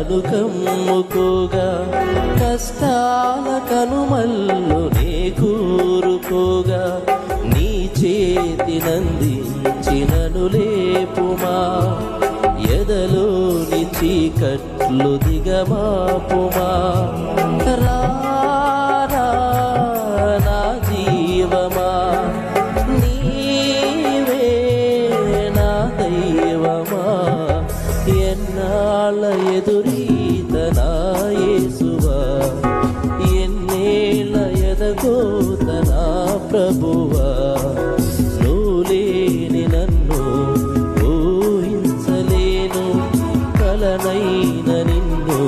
కలలను కమ్ముకోగా కష్టాల కనుమల్లు నే కూరుకోగా నీ చేతినందించినను లేపుమా ఎదలోని చీకట్లు దిగమాపుమా రారా నా జీవమా నీవే నా దైవమా ఎన్నాళ్ళ ఎదురీత నా యేసువా ఎన్నేళ్ళ ఎదగోత నా ప్రభువా నువ్వు లేని నన్ను ఊహించలేను కలనైన నిన్ను